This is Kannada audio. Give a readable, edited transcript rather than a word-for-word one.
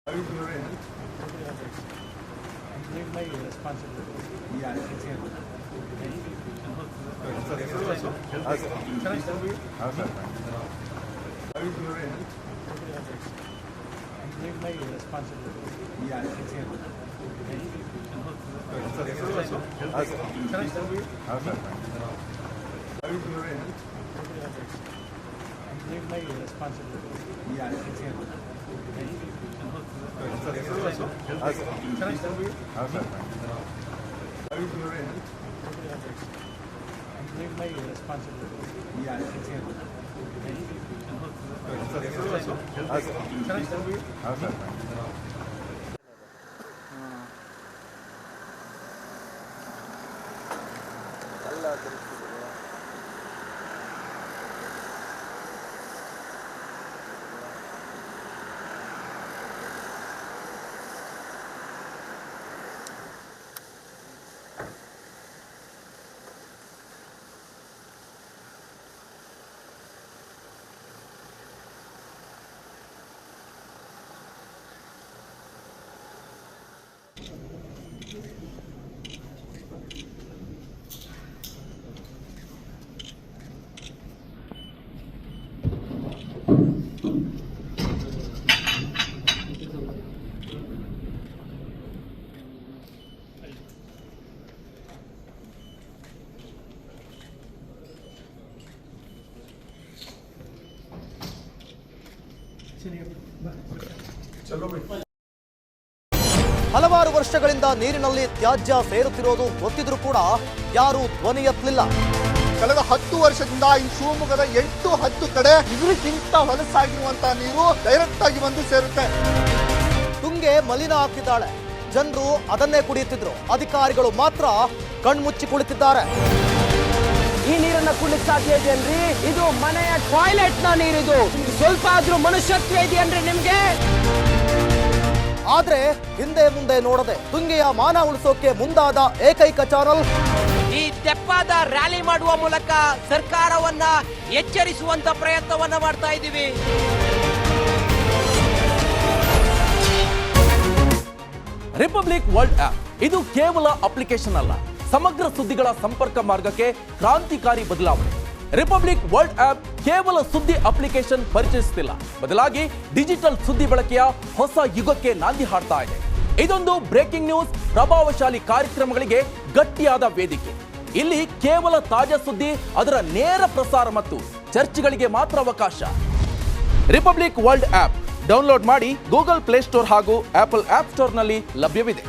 How is your health? I'm doing my responsibility. Yeah, it's here. Can I serve you? How is your health? I'm doing my responsibility. Yeah, it's here. Can I serve you? How is your health? I'm doing my responsibility. Yeah, it's here. Can I serve you? How is your health? I'm doing my responsibility. Yeah, it's here. Can I serve you? How is ಹಲವಾರು ವರ್ಷಗಳಿಂದ ನೀರಿನಲ್ಲಿ ತ್ಯಾಜ್ಯ ಸೇರುತ್ತಿರೋದು ಗೊತ್ತಿದ್ರೂ ಕೂಡ ಯಾರೂ ಧ್ವನಿ ಎತ್ತಲಿಲ್ಲ. ಕಳೆದ 10 ವರ್ಷದಿಂದ ಈ ಶಿವಮೊಗ್ಗದ 8-10 ಕಡೆ ಇದಕ್ಕಿಂತ ಹೊಲಸಾಗಿರುವಂತಹ ನೀರು ಡೈರೆಕ್ಟ್ ಆಗಿ ಬಂದು ಸೇರುತ್ತೆ. ತುಂಗೆ ಮಲಿನ ಹಾಕ್ತಿದ್ದಾಳೆ. ಜನರು ಅದನ್ನೇ ಕುಡಿಯುತ್ತಿದ್ರು. ಅಧಿಕಾರಿಗಳು ಮಾತ್ರ ಕಣ್ಮುಚ್ಚಿ ಕುಳಿತಿದ್ದಾರೆ. ಈ ನೀರನ್ನ ಕುಡಿಲಿಕ್ಕೆ ಸಾಧ್ಯ ಇದೆಯಲ್ರಿ? ಇದು ಮನೆಯ ಟಾಯ್ಲೆಟ್ ನ ನೀರಿದು. ಸ್ವಲ್ಪ ಆದ್ರೂ ಮನುಷ್ಯತ್ವ ಇದೆಯನ್ರಿ ನಿಮ್ಗೆ? ಆದ್ರೆ ಹಿಂದೆ ಮುಂದೆ ನೋಡದೆ ತುಂಗೆಯ ಮಾನ ಉಳಿಸೋಕೆ ಮುಂದಾದ ಏಕೈಕ ಚಾನಲ್ ಈ ತೆಪ್ಪಾದ ರ್ಯಾಲಿ ಮಾಡುವ ಮೂಲಕ ಸರ್ಕಾರವನ್ನ ಎಚ್ಚರಿಸುವಂತ ಪ್ರಯತ್ನವನ್ನ ಮಾಡ್ತಾ ಇದ್ದೀವಿ. ರಿಪಬ್ಲಿಕ್ ವರ್ಲ್ಡ್ ಆಪ್ ಇದು ಕೇವಲ ಅಪ್ಲಿಕೇಶನ್ ಅಲ್ಲ, ಸಮಗ್ರ ಸುದ್ದಿಗಳ ಸಂಪರ್ಕ ಮಾರ್ಗಕ್ಕೆ ಕ್ರಾಂತಿಕಾರಿ ಬದಲಾವಣೆ. ರಿಪಬ್ಲಿಕ್ ವರ್ಲ್ಡ್ ಆಪ್ ಕೇವಲ ಸುದ್ದಿ ಅಪ್ಲಿಕೇಶನ್ ಪರಿಚಯಿಸುತ್ತಿಲ್ಲ, ಬದಲಾಗಿ ಡಿಜಿಟಲ್ ಸುದ್ದಿ ಬಳಕೆಯ ಹೊಸ ಯುಗಕ್ಕೆ ನಾಂದಿ ಹಾಡ್ತಾ ಇದೆ. ಇದೊಂದು ಬ್ರೇಕಿಂಗ್ ನ್ಯೂಸ್, ಪ್ರಭಾವಶಾಲಿ ಕಾರ್ಯಕ್ರಮಗಳಿಗೆ ಗಟ್ಟಿಯಾದ ವೇದಿಕೆ. ಇಲ್ಲಿ ಕೇವಲ ತಾಜಾ ಸುದ್ದಿ, ಅದರ ನೇರ ಪ್ರಸಾರ ಮತ್ತು ಚರ್ಚೆಗಳಿಗೆ ಮಾತ್ರ ಅವಕಾಶ. ರಿಪಬ್ಲಿಕ್ ವರ್ಲ್ಡ್ ಆಪ್ ಡೌನ್ಲೋಡ್ ಮಾಡಿ ಗೂಗಲ್ ಪ್ಲೇ ಸ್ಟೋರ್ ಹಾಗೂ ಆಪಲ್ ಆಪ್ ಸ್ಟೋರ್ನಲ್ಲಿ ಲಭ್ಯವಿದೆ.